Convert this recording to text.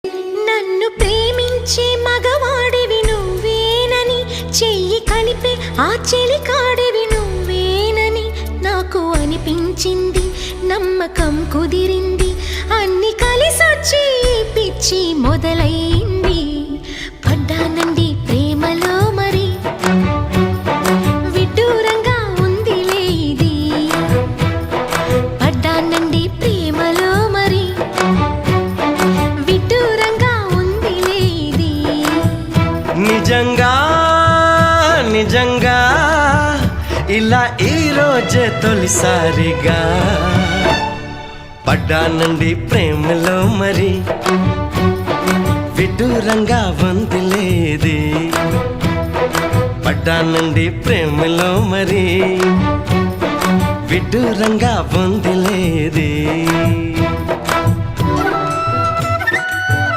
నన్ను ప్రేమించే మగవాడివి నువ్వేనని, చెయ్యి కలిపే ఆ చెలికాడివి నువ్వేనని నాకు అనిపించింది. నమ్మకం కుదిరింది, అన్ని కలిసొచ్చి పిచ్చి మొదలైంది. పడ్డానండి ప్రేమలో మరి, విడ్డూరంగా ఉందిలే ఇది. పడ్డానండి ప్రేమలో మరి, విడ్డూరంగా ఉందిలే ఇది. నిజంగా నిజంగా ఇలా ఈ రోజే తొలిసారిగా పడ్డానండి ప్రేమలో మరి, విడ్డూరంగా వందిలేది. పడ్డానండి ప్రేమలో మరి, విడ్డూరంగా వందిలేది.